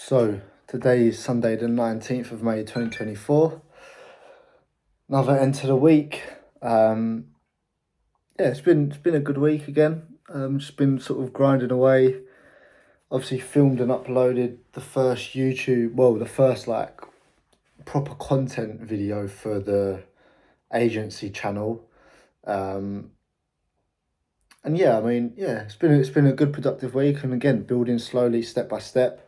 So today is Sunday the 19th of May 2024. Another end to the week. Yeah, it's been a good week again. Just been sort of grinding away. Obviously filmed and uploaded the first the first like proper content video for the agency channel. Um, and yeah, I mean, yeah, it's been a good productive week, and again building slowly, step by step.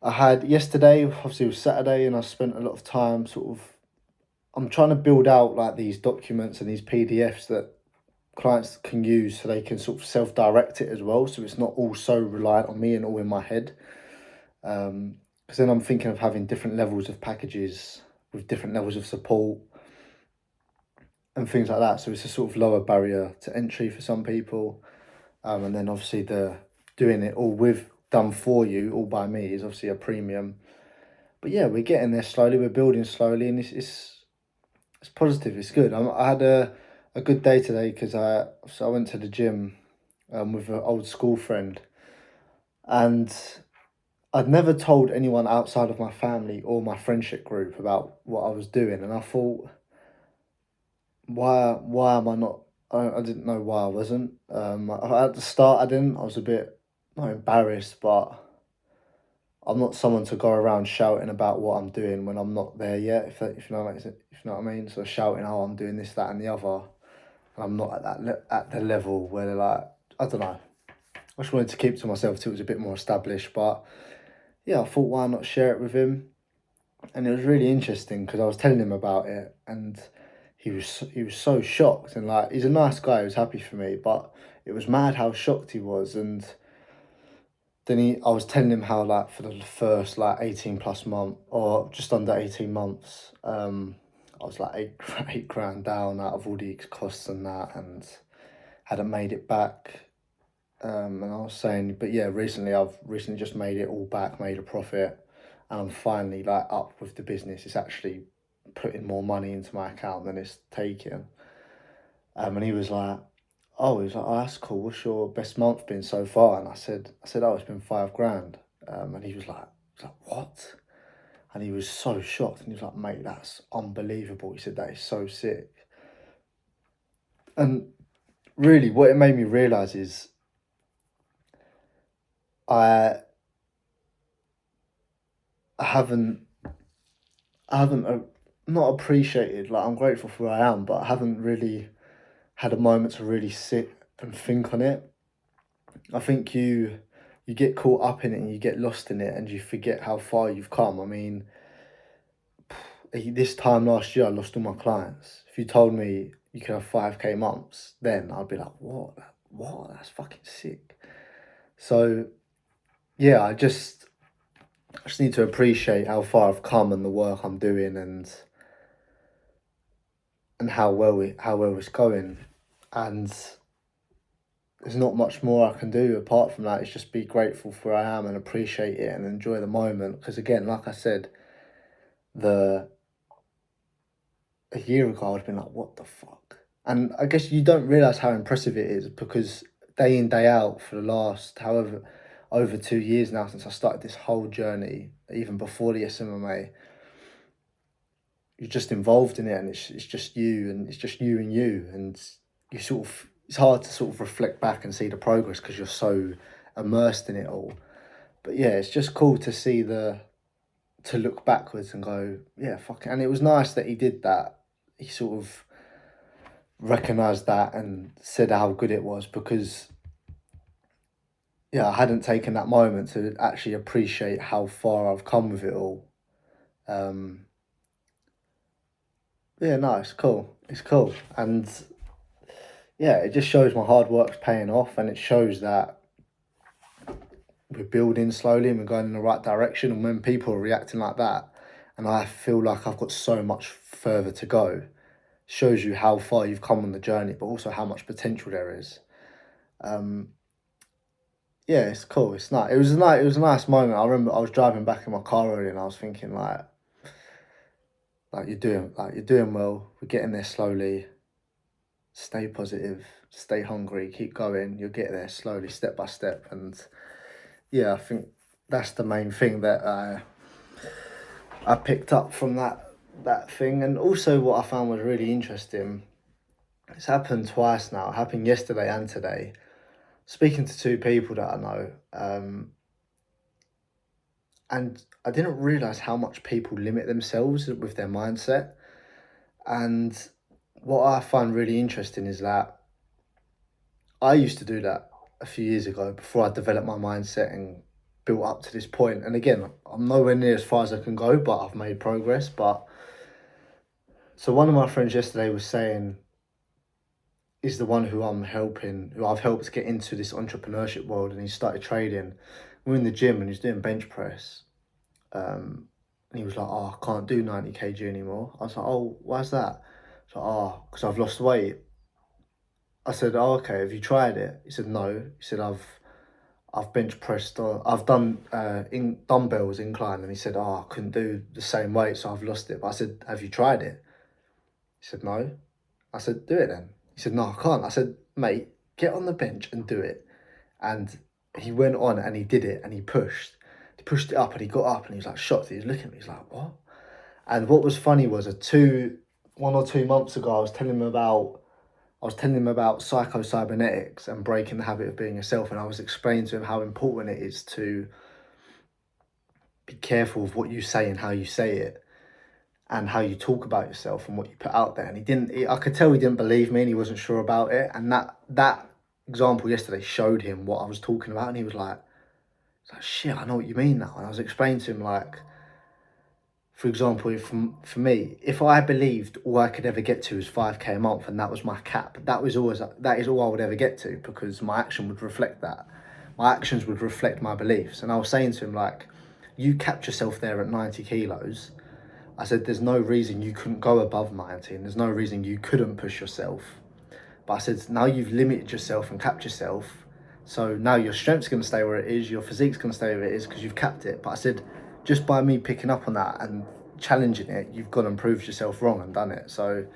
I had yesterday, obviously it was Saturday, and I spent a lot of time I'm trying to build out like these documents and these PDFs that clients can use so they can sort of self-direct it as well. So it's not all so reliant on me and all in my head. Because then I'm thinking of having different levels of packages with different levels of support and things like that. So it's a sort of lower barrier to entry for some people. And then obviously the doing it all with done for you, all by me, is obviously a premium. But yeah, we're getting there slowly. We're building slowly, and it's positive. It's good. I had a good day today because I went to the gym with an old school friend, and I'd never told anyone outside of my family or my friendship group about what I was doing, and I thought, why am I not? I didn't know why I wasn't. At the start I didn't. I was a bit not embarrassed, but I'm not someone to go around shouting about what I'm doing when I'm not there yet. If you know if you know what I mean. So shouting, "Oh, I'm doing this, that, and the other." And I'm not at at the level where they're like, I don't know. I just wanted to keep to myself till it was a bit more established. But yeah, I thought, why not share it with him? And it was really interesting because I was telling him about it, and he was so shocked. And like, he's a nice guy. He was happy for me, but it was mad how shocked he was. And then I was telling him how like for the first like 18 plus month or just under 18 months, I was like eight grand down out of all the costs and that, and hadn't made it back. And I was saying, but yeah, I've recently just made it all back, made a profit, and I'm finally like up with the business. It's actually putting more money into my account than it's taking. And he was like, oh, that's cool. What's your best month been so far? And I said, oh, it's been 5 grand. And he was like, what? And he was so shocked, and he was like, mate, that's unbelievable. He said, that is so sick. And really, what it made me realize is I I haven't I haven't not appreciated, like I'm grateful for where I am, but I haven't really had a moment to really sit and think on it. I think you get caught up in it and you get lost in it and you forget how far you've come. I mean, this time last year I lost all my clients. If you told me you could have 5k months, then I'd be like, what? What? That's fucking sick. So yeah, I just need to appreciate how far I've come and the work I'm doing, and how well it's going. And there's not much more I can do apart from that. It's just be grateful for where I am and appreciate it and enjoy the moment. Because again, like I said, the a year ago I'd been like, what the fuck? And I guess you don't realise how impressive it is because day in, day out for the last however over 2 years now since I started this whole journey, even before the SMMA, you're just involved in it, and it's just you, and it's just you and you, and you sort of it's hard to sort of reflect back and see the progress because you're so immersed in it all. But yeah, it's just cool to see to look backwards and go, yeah, fuck it. And it was nice that he did that. He sort of recognized that and said how good it was, because yeah, I hadn't taken that moment to actually appreciate how far I've come with it all. Um, yeah, no, it's cool. It's cool. And yeah, it just shows my hard work's paying off, and it shows that we're building slowly and we're going in the right direction. And when people are reacting like that, and I feel like I've got so much further to go, shows you how far you've come on the journey, but also how much potential there is. Um, yeah, it's cool. It's nice. It was a nice moment. I remember I was driving back in my car earlier, and I was thinking you're doing well. We're getting there slowly. Stay positive. Stay hungry. Keep going. You'll get there slowly, step by step. And yeah, I think that's the main thing that I picked up from that thing. And also what I found was really interesting, it's happened twice now. It happened yesterday and today. Speaking to two people that I know, and I didn't realise how much people limit themselves with their mindset. And what I find really interesting is that I used to do that a few years ago before I developed my mindset and built up to this point. And again, I'm nowhere near as far as I can go, but I've made progress. But so one of my friends yesterday was saying, is the one who I'm helping, who I've helped get into this entrepreneurship world, and he started trading. We're in the gym and he's doing bench press. And he was like, "Oh, I can't do 90 kg anymore." I was like, "Oh, why's that?" He's like, "Oh, because I've lost weight." I said, "Oh, okay, have you tried it?" He said, "No." He said, I've bench pressed, or I've done in dumbbells incline." And he said, "Oh, I couldn't do the same weight, so I've lost it." But I said, "Have you tried it?" He said, "No." I said, "Do it then." He said, "No, I can't." I said, "Mate, get on the bench and do it." And he went on and he did it, and he pushed. He pushed it up and he got up and he was like shocked. He was looking at me, he's like, "What?" And what was funny was 1 or 2 months ago, I was telling him about psycho-cybernetics and breaking the habit of being yourself, and I was explaining to him how important it is to be careful of what you say and how you say it, and how you talk about yourself and what you put out there. And I could tell he didn't believe me and he wasn't sure about it. And that example yesterday showed him what I was talking about, and he was like, "Shit, I know what you mean now." And I was explaining to him, like, for example, if for me, if I believed all I could ever get to was 5K a month and that was my cap, that is all I would ever get to, because my action would reflect that. My actions would reflect my beliefs. And I was saying to him, like, you capped yourself there at 90 kilos. I said, there's no reason you couldn't go above 90, and there's no reason you couldn't push yourself. But I said, now you've limited yourself and capped yourself. So now your strength's going to stay where it is, your physique's going to stay where it is because you've capped it. But I said, just by me picking up on that and challenging it, you've gone and proved yourself wrong and done it. So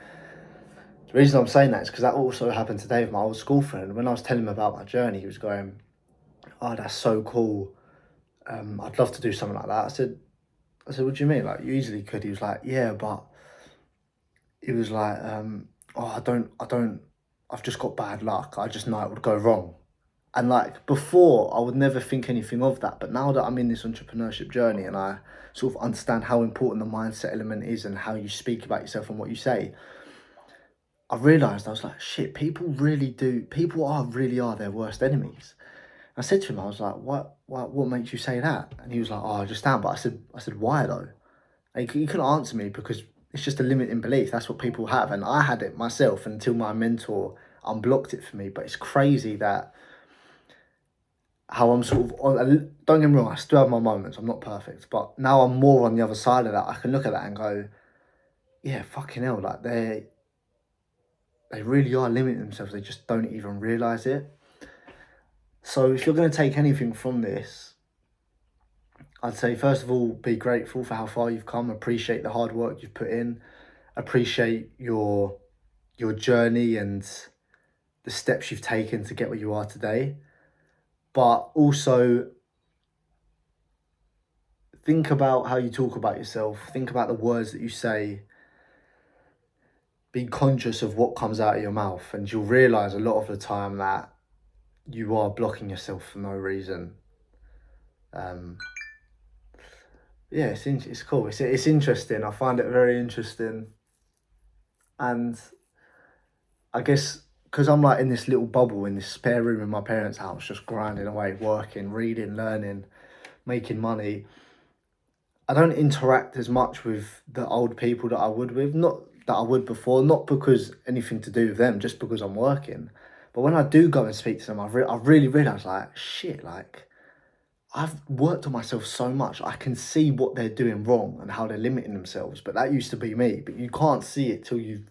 the reason I'm saying that is because that also happened today with my old school friend. When I was telling him about my journey, he was going, "Oh, that's so cool. I'd love to do something like that." I said, "What do you mean? Like, you easily could." He was like, "Yeah, but," he was like, "Oh, I've just got bad luck. I just know it would go wrong." And like before, I would never think anything of that. But now that I'm in this entrepreneurship journey and I sort of understand how important the mindset element is and how you speak about yourself and what you say, I realised, I was like, shit, people really are their worst enemies. I said to him, I was like, what makes you say that? And he was like, "Oh, I just am." But I said, "Why though?" And he couldn't answer me because it's just a limiting belief. That's what people have. And I had it myself until my mentor unblocked it for me. But it's crazy that how I'm sort of on, don't get me wrong, I still have my moments, I'm not perfect, but now I'm more on the other side of that. I can look at that and go, yeah, fucking hell, like they really are limiting themselves, they just don't even realise it. So if you're going to take anything from this, I'd say first of all, be grateful for how far you've come, appreciate the hard work you've put in, appreciate your journey and the steps you've taken to get where you are today. But also think about how you talk about yourself, think about the words that you say, be conscious of what comes out of your mouth, and you'll realise a lot of the time that you are blocking yourself for no reason. Um, yeah, it's cool. It's interesting. I find it very interesting, and I guess because I'm like in this little bubble in this spare room in my parents' house, just grinding away, working, reading, learning, making money. I don't interact as much with the old people that I would with, not that I would before, not because anything to do with them, just because I'm working. But when I do go and speak to them, I really realise, like, shit, like, I've worked on myself so much. I can see what they're doing wrong and how they're limiting themselves. But that used to be me. But you can't see it till you've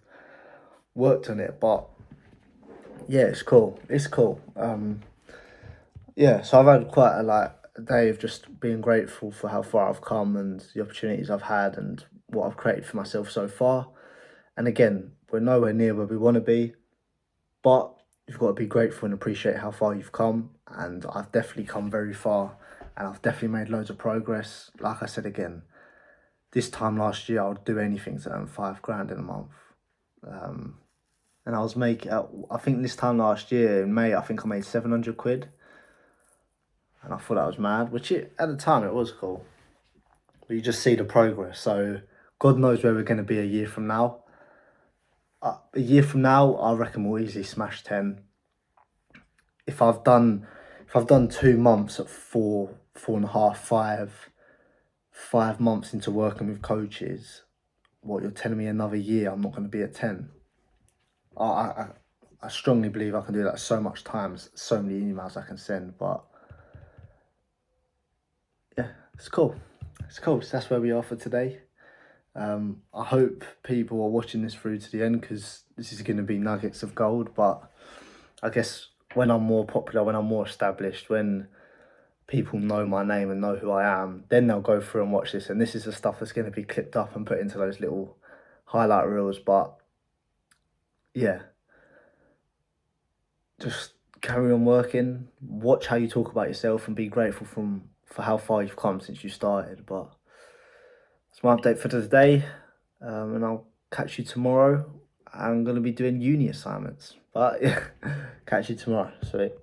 worked on it. But yeah, it's cool. It's cool. Yeah, so I've had quite a day of just being grateful for how far I've come and the opportunities I've had and what I've created for myself so far. And again, we're nowhere near where we want to be, but you've got to be grateful and appreciate how far you've come. And I've definitely come very far. and I've definitely made loads of progress. Like I said again, this time last year I would do anything to earn £5 in a month. And I was making, I think this time last year in May, I think I made 700 quid. And I thought that was mad, which at the time it was cool. But you just see the progress. So God knows where we're going to be a year from now. A year from now, I reckon we'll easily smash 10. If I've done 2 months at 4.5, 5 months into working with coaches, what you're telling me another year I'm not going to be at 10. I strongly believe I can do that so much times, so many emails I can send, but yeah, it's cool. It's cool. So that's where we are for today. I hope people are watching this through to the end, because this is going to be nuggets of gold. But I guess when I'm more popular, when I'm more established, when people know my name and know who I am, then they'll go through and watch this. And this is the stuff that's going to be clipped up and put into those little highlight reels. But yeah, just carry on working, watch how you talk about yourself, and be grateful for how far you've come since you started. But that's my update for today, and I'll catch you tomorrow. I'm going to be doing uni assignments, but yeah, catch you tomorrow. Sweet.